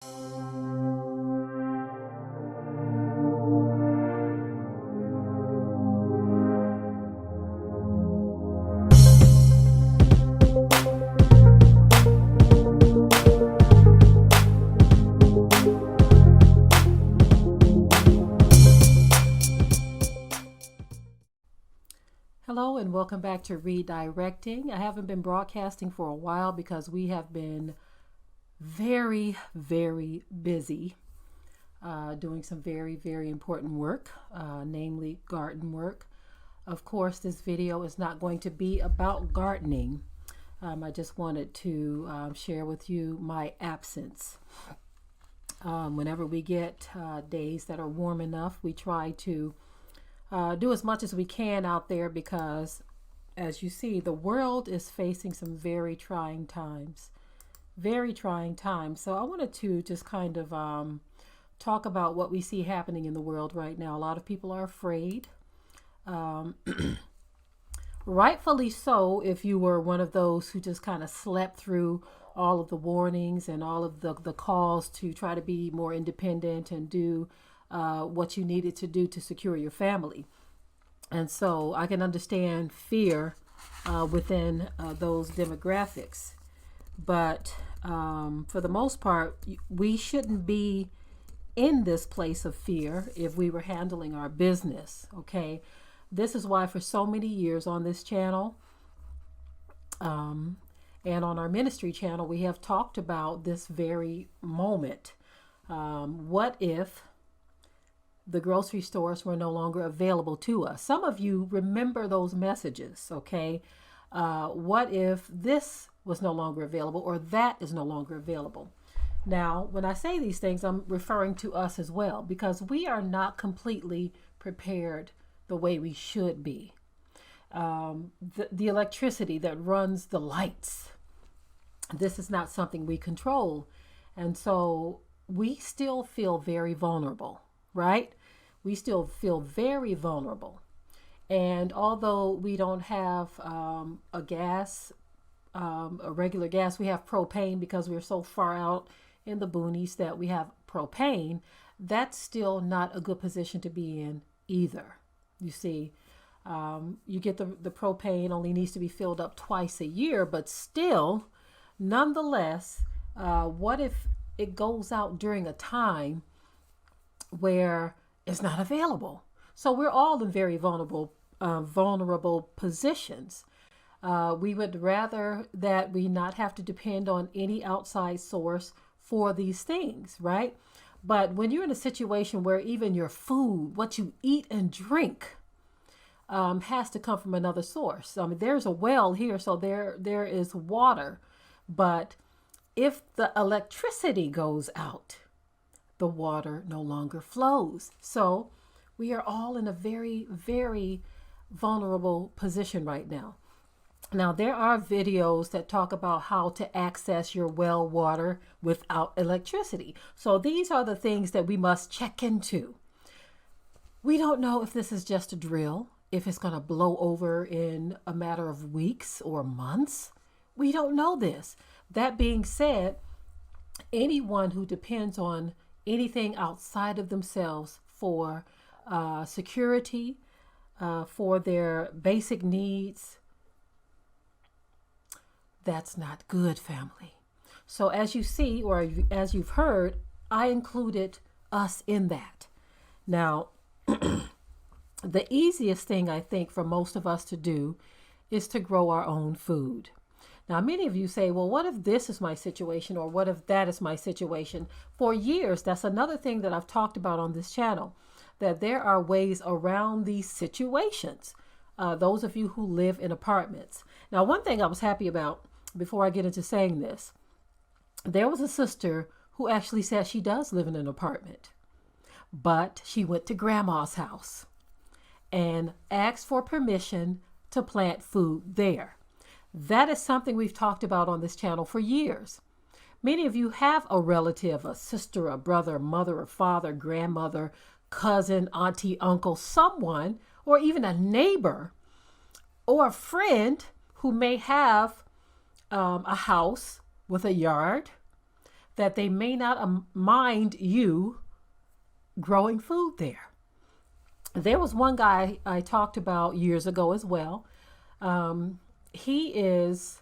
Hello and welcome back to Redirecting. I haven't been broadcasting for a while because we have been very, very busy doing some very, very important work, namely garden work. Of course, this video is not going to be about gardening. I just wanted to share with you my absence. Whenever we get days that are warm enough, we try to do as much as we can out there because, as you see, the world is facing some very trying times. Very trying times. So I wanted to just kind of talk about what we see happening in the world right now. A lot of people are afraid. Rightfully so, if you were one of those who just kind of slept through all of the warnings and all of the calls to try to be more independent and do what you needed to do to secure your family. And so I can understand fear within those demographics. But for the most part, we shouldn't be in this place of fear if we were handling our business. Okay. This is why for so many years on this channel and on our ministry channel, we have talked about this very moment. What if the grocery stores were no longer available to us? Some of you remember those messages, okay? What if this was no longer available or that is no longer available? Now, when I say these things, I'm referring to us as well because we are not completely prepared the way we should be. The electricity that runs the lights, this is not something we control. And so we still feel very vulnerable, right? We still feel very vulnerable. And although we don't have a gas, a regular gas, we have propane because we're so far out in the boonies that we have propane. That's still not a good position to be in either. You see, you get the propane only needs to be filled up twice a year, but still, nonetheless, what if it goes out during a time where it's not available? So we're all in very vulnerable positions. We would rather that we not have to depend on any outside source for these things, right? But when you're in a situation where even your food, what you eat and drink, has to come from another source. I mean, there's a well here, so there is water. But if the electricity goes out, the water no longer flows. So we are all in a very, very vulnerable position right now. Now, there are videos that talk about how to access your well water without electricity. So these are the things that we must check into. We don't know if this is just a drill, if it's going to blow over in a matter of weeks or months. We don't know this. That being said, anyone who depends on anything outside of themselves for security, for their basic needs, that's not good, family. So as you see, or as you've heard, I included us in that. Now, the easiest thing I think for most of us to do is to grow our own food. Now, many of you say, well, what if this is my situation or what if that is my situation? For years, that's another thing that I've talked about on this channel, that there are ways around these situations. Those of you who live in apartments. Now, one thing I was happy about before I get into saying this, there was a sister who actually said she does live in an apartment, but she went to grandma's house and asked for permission to plant food there. That is something we've talked about on this channel for years. Many of you have a relative, a sister, a brother, mother, or father, grandmother, cousin, auntie, uncle, someone, or even a neighbor or a friend who may have a house with a yard that they may not mind you growing food there. There was one guy I talked about years ago as well. He is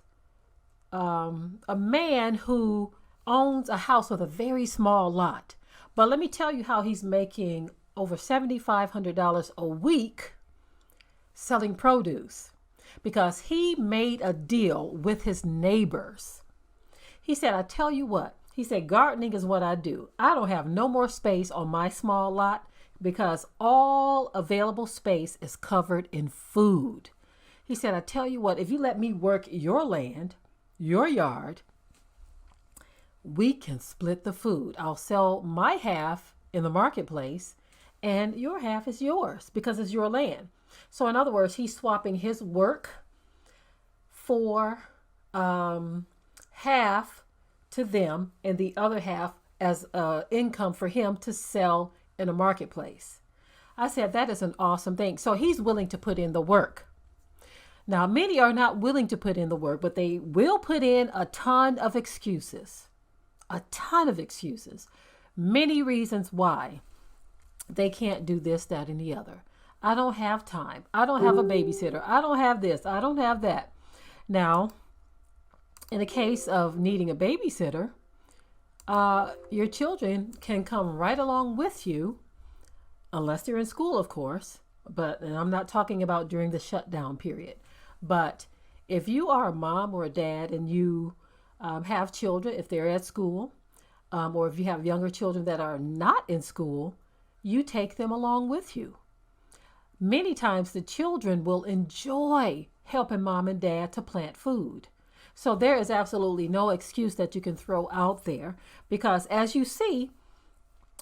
a man who owns a house with a very small lot. But let me tell you how he's making over $7,500 a week selling produce, because he made a deal with his neighbors. He said, I tell you what, he said, gardening is what I do. I don't have no more space on my small lot because all available space is covered in food. He said, I tell you what, if you let me work your land, your yard, we can split the food. I'll sell my half in the marketplace and your half is yours because it's your land. So in other words, he's swapping his work for half to them and the other half as income for him to sell in a marketplace. I said, that is an awesome thing. So he's willing to put in the work. Now, many are not willing to put in the work, but they will put in a ton of excuses. A ton of excuses. Many reasons why they can't do this, that, and the other. I don't have time. I don't have a babysitter. I don't have this. I don't have that. Now, in the case of needing a babysitter, your children can come right along with you, unless they're in school, of course. And I'm not talking about during the shutdown period. But if you are a mom or a dad and you have children, if they're at school, or if you have younger children that are not in school, you take them along with you. Many times the children will enjoy helping mom and dad to plant food. So there is absolutely no excuse that you can throw out there, because as you see,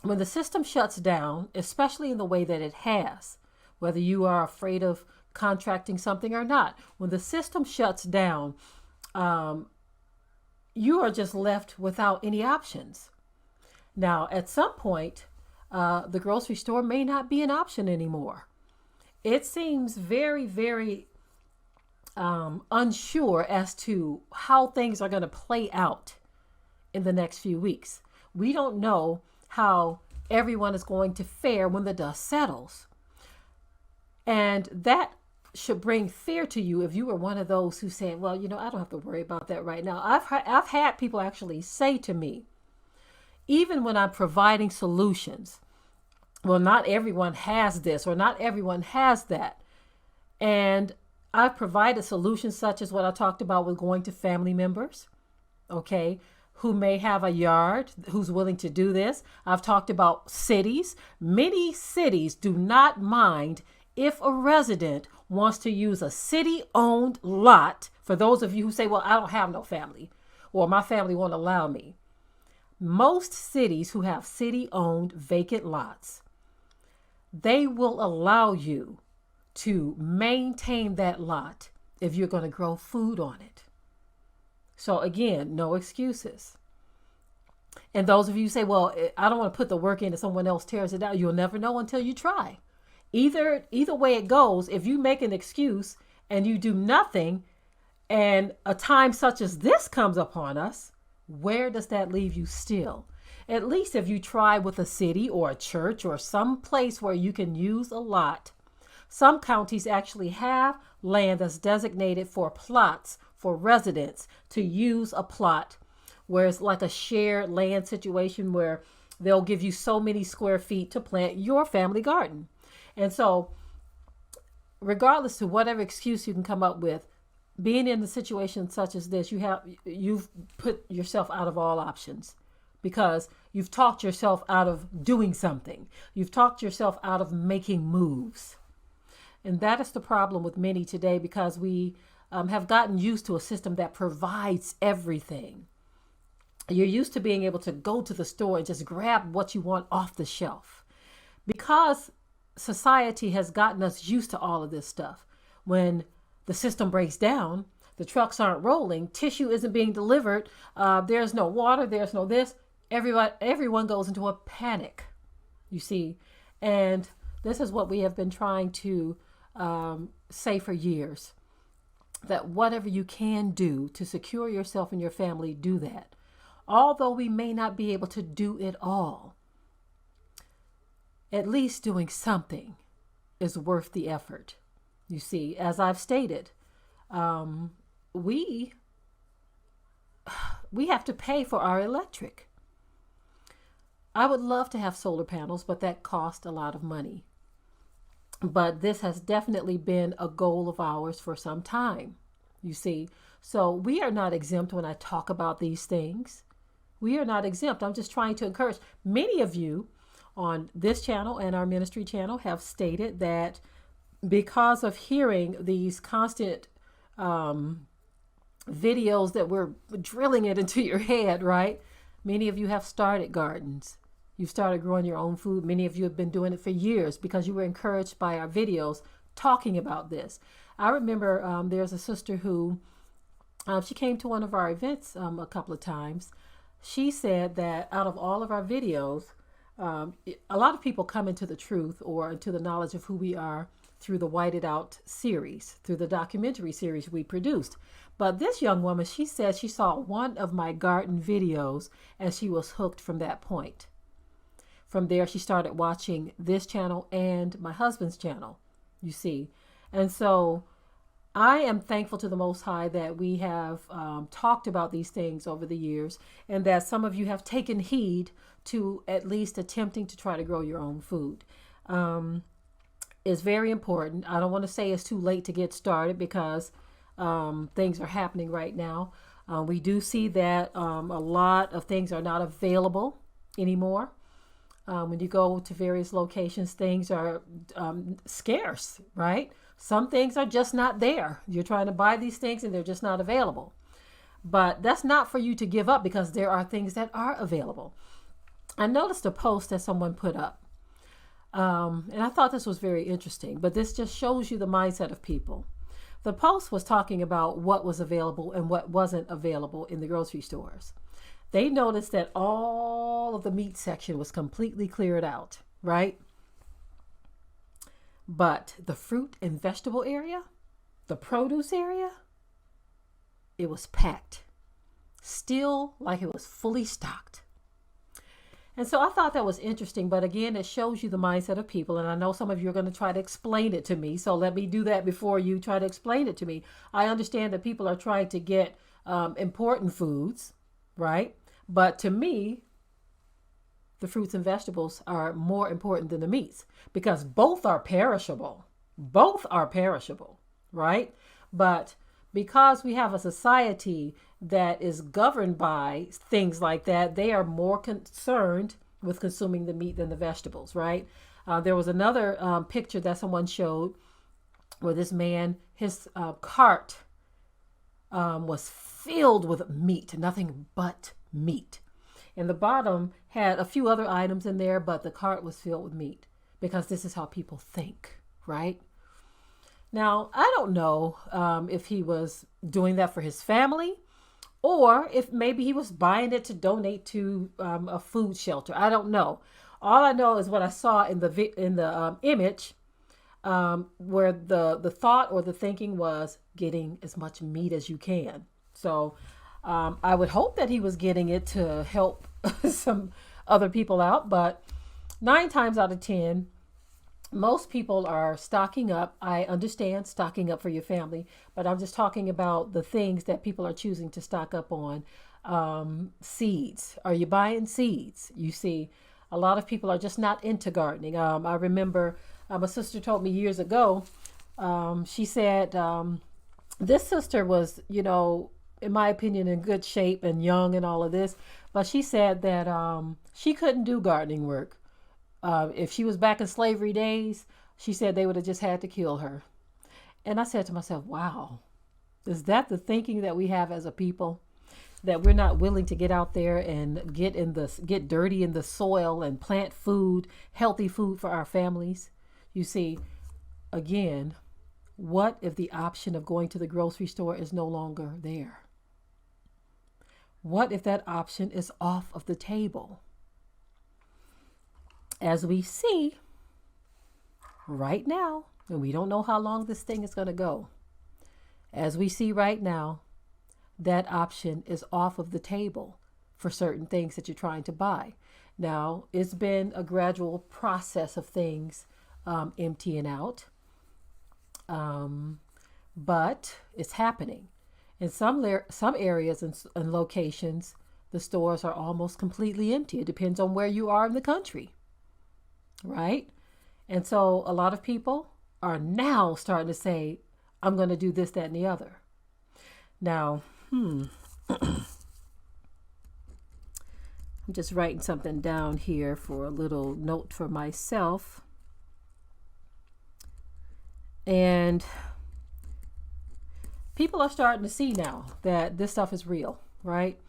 when the system shuts down, especially in the way that it has, whether you are afraid of contracting something or not, when the system shuts down, you are just left without any options. Now, at some point, the grocery store may not be an option anymore. It seems very, very unsure as to how things are going to play out in the next few weeks. We don't know how everyone is going to fare when the dust settles. And that should bring fear to you if you were one of those who say, well, I don't have to worry about that right now. I've had people actually say to me, even when I'm providing solutions, well, not everyone has this or not everyone has that. And I've provided solutions such as what I talked about with going to family members, okay, who may have a yard, who's willing to do this. I've talked about cities. Many cities do not mind if a resident wants to use a city-owned lot. For those of you who say, well, I don't have no family, or my family won't allow me. Most cities who have city-owned vacant lots, they will allow you to maintain that lot if you're going to grow food on it. So again, no excuses. And those of you who say, well, I don't want to put the work in if someone else tears it down, you'll never know until you try. Either way it goes, if you make an excuse and you do nothing and a time such as this comes upon us, where does that leave you still? At least if you try with a city or a church or some place where you can use a lot. Some counties actually have land that's designated for plots for residents to use a plot, where it's like a shared land situation where they'll give you so many square feet to plant your family garden. And so regardless of whatever excuse you can come up with, being in a situation such as this, you've put yourself out of all options, because you've talked yourself out of doing something. You've talked yourself out of making moves. And that is the problem with many today, because we have gotten used to a system that provides everything. You're used to being able to go to the store and just grab what you want off the shelf. Because society has gotten us used to all of this stuff. When the system breaks down, the trucks aren't rolling, tissue isn't being delivered, there's no water, there's no this, everyone goes into a panic, you see. And this is what we have been trying to say for years, that whatever you can do to secure yourself and your family, do that. although we may not be able to do it all, at least doing something is worth the effort. You see, as I've stated, um, we we have to pay for our electric. I would love to have solar panels, but that costs a lot of money. But this has definitely been a goal of ours for some time. You see, so we are not exempt when I talk about these things. We are not exempt. I'm just trying to encourage. Many of you on this channel and our ministry channel have stated that because of hearing these constant videos that we're drilling it into your head, right? Many of you have started gardens. You've started growing your own food. Many of you have been doing it for years because you were encouraged by our videos talking about this. I remember there's a sister who, she came to one of our events a couple of times. She said that out of all of our videos, a lot of people come into the truth or into the knowledge of who we are through the Whited Out series, through the documentary series we produced. But this young woman, she said she saw one of my garden videos and she was hooked from that point. From there, she started watching this channel and my husband's channel, you see. And so I am thankful to the Most High that we have talked about these things over the years and that some of you have taken heed to at least attempting to try to grow your own food. Is very important. I don't want to say it's too late to get started because things are happening right now. We do see that a lot of things are not available anymore. When you go to various locations, things are scarce, right? Some things are just not there. You're trying to buy these things and they're just not available. But that's not for you to give up because there are things that are available. I noticed a post that someone put up. And I thought this was very interesting, but this just shows you the mindset of people. The post was talking about what was available and what wasn't available in the grocery stores. They noticed that all of the meat section was completely cleared out, right? But the fruit and vegetable area, the produce area, it was packed, still like it was fully stocked. And so I thought that was interesting. But again, it shows you the mindset of people. And I know some of you are going to try to explain it to me. So let me do that before you try to explain it to me. I understand that people are trying to get important foods, right? But to me, the fruits and vegetables are more important than the meats because both are perishable. Both are perishable, right? But because we have a society that is governed by things like that, they are more concerned with consuming the meat than the vegetables, right? There was another picture that someone showed where this man, his cart was filled with meat, nothing but meat. And the bottom had a few other items in there, but the cart was filled with meat because this is how people think, right? Now, I don't know if he was doing that for his family or if maybe he was buying it to donate to a food shelter. I don't know. All I know is what I saw in the image where the thought or the thinking was getting as much meat as you can. So I would hope that he was getting it to help some other people out. But 9 times out of 10, most people are stocking up. I understand stocking up for your family, but I'm just talking about the things that people are choosing to stock up on. Seeds. Are you buying seeds? You see, a lot of people are just not into gardening. I remember a sister told me years ago, she said this sister was, in my opinion, in good shape and young and all of this, but she said that she couldn't do gardening work. If she was back in slavery days, she said they would have just had to kill her. And I said to myself, wow, is that the thinking that we have as a people? That we're not willing to get out there and get dirty in the soil and plant food, healthy food for our families? You see, again, what if the option of going to the grocery store is no longer there? What if that option is off of the table? As we see right now, and we don't know how long this thing is going to go, as we see right now, that option is off of the table. for certain things that you're trying to buy. Now, it's been a gradual process of things emptying out, but it's happening. In some areas and locations, the stores are almost completely empty. It depends on where you are in the country, right? And so a lot of people are now starting to say, I'm going to do this, that, and the other. Now, I'm just writing something down here for a little note for myself. And people are starting to see now that this stuff is real, right?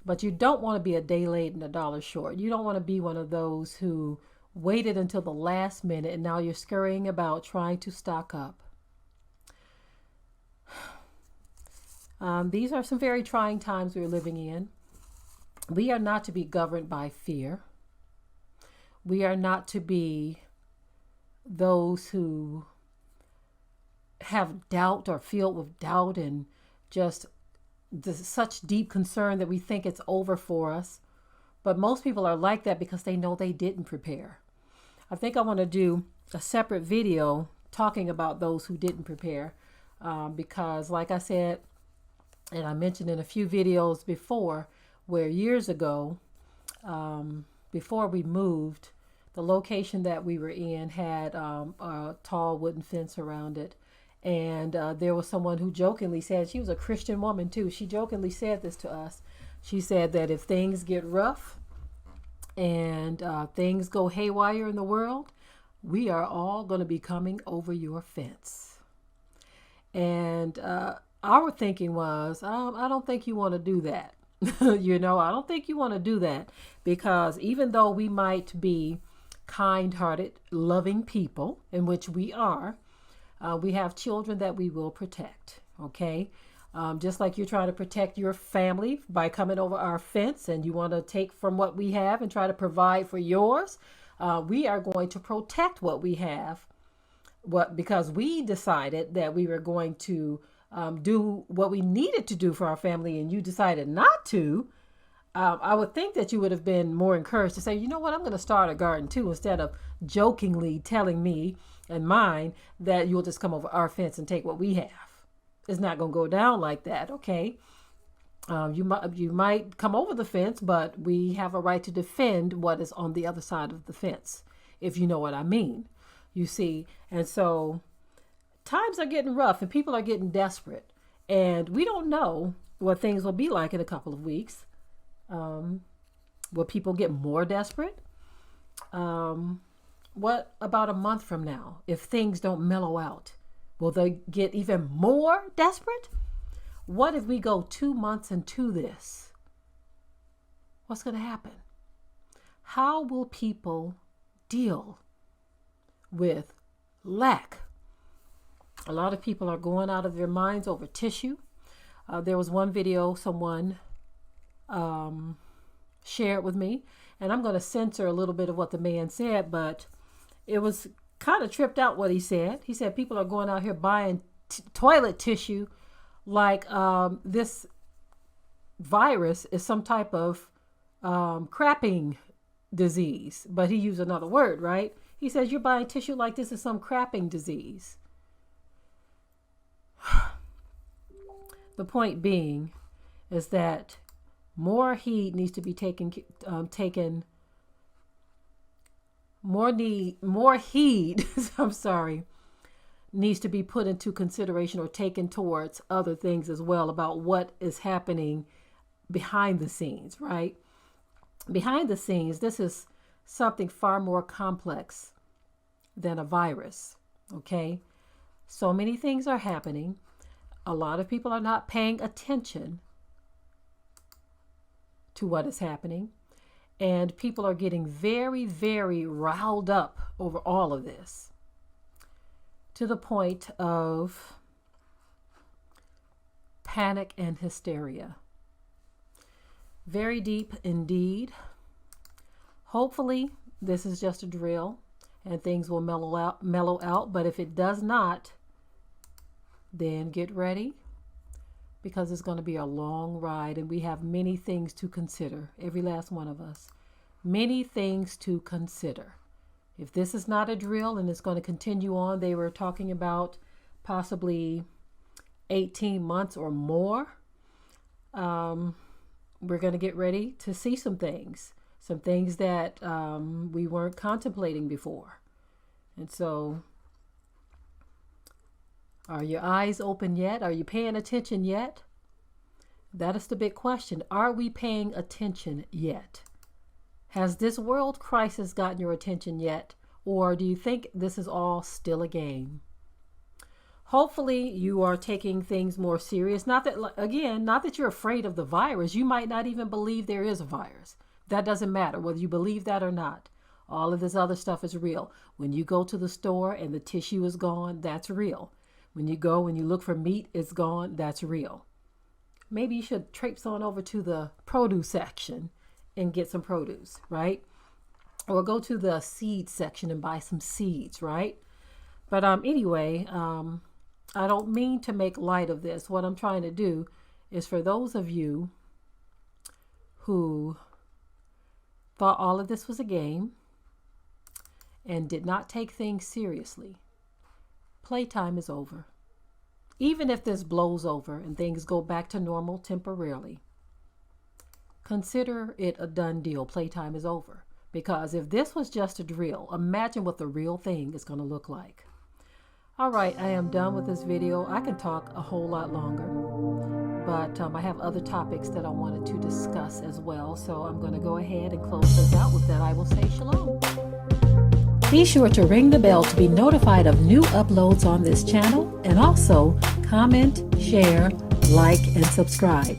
But you don't want to be a day late and a dollar short. You don't want to be one of those who waited until the last minute and now you're scurrying about trying to stock up. These are some very trying times we're living in. We are not to be governed by fear. We are not to be those who have doubt or filled with doubt and just such deep concern that we think it's over for us. But most people are like that because they know they didn't prepare. I think I want to do a separate video talking about those who didn't prepare because like I said, and I mentioned in a few videos before, where years ago, before we moved, the location that we were in had a tall wooden fence around it. And there was someone who jokingly said, she was a Christian woman too, she jokingly said this to us. She said that if things get rough and things go haywire in the world, we are all going to be coming over your fence. And our thinking was, I don't think you want to do that. I don't think you want to do that because even though we might be kind-hearted, loving people, in which we are, we have children that we will protect. Okay. Just like you're trying to protect your family by coming over our fence and you want to take from what we have and try to provide for yours. We are going to protect what we have because we decided that we were going to do what we needed to do for our family and you decided not to. I would think that you would have been more encouraged to say, you know what, I'm going to start a garden too, instead of jokingly telling me and mine that you'll just come over our fence and take what we have. It's not going to go down like that, okay? You might come over the fence, but we have a right to defend what is on the other side of the fence, if you know what I mean. You see, and so times are getting rough and people are getting desperate, and we don't know what things will be like in a couple of weeks. Will people get more desperate? What about a month from now? If things don't mellow out, will they get even more desperate? What if we go 2 months into this? What's going to happen? How will people deal with lack? A lot of people are going out of their minds over tissue. There was one video someone shared with me, and I'm going to censor a little bit of what the man said, but it was kind of tripped out what he said. He said people are going out here buying toilet tissue like this virus is some type of crapping disease, but he used another word, right? He says you're buying tissue like this is some crapping disease. The point being is that more heed needs to be more heed I'm sorry, needs to be put into consideration or taken towards other things as well about what is happening behind the scenes, right? Behind the scenes, this is something far more complex than a virus, okay? So many things are happening. A lot of people are not paying attention to what is happening. And people are getting very, very riled up over all of this to the point of panic and hysteria. Very deep indeed. Hopefully this is just a drill and things will mellow out. But if it does not, then get ready because it's going to be a long ride and we have many things to consider, every last one of us. Many things to consider. If this is not a drill and it's going to continue on, they were talking about possibly 18 months or more. We're going to get ready to see some things that we weren't contemplating before. And so, are your eyes open yet? Are you paying attention yet? That is the big question. Are we paying attention yet? Has this world crisis gotten your attention yet? Or do you think this is all still a game? Hopefully you are taking things more serious. Not that you're afraid of the virus. You might not even believe there is a virus. That doesn't matter whether you believe that or not. All of this other stuff is real. When you go to the store and the tissue is gone, that's real. When you look for meat, it's gone, that's real. Maybe you should traipse on over to the produce section and get some produce, right? Or go to the seed section and buy some seeds, right? But anyway, I don't mean to make light of this. What I'm trying to do is for those of you who thought all of this was a game and did not take things seriously, playtime is over. Even if this blows over and things go back to normal temporarily, consider it a done deal. Playtime is over. Because if this was just a drill, imagine what the real thing is going to look like. All right, I am done with this video. I can talk a whole lot longer, but I have other topics that I wanted to discuss as well. So I'm going to go ahead and close this out. With that, I will say shalom. Be sure to ring the bell to be notified of new uploads on this channel, and also comment, share, like, and subscribe.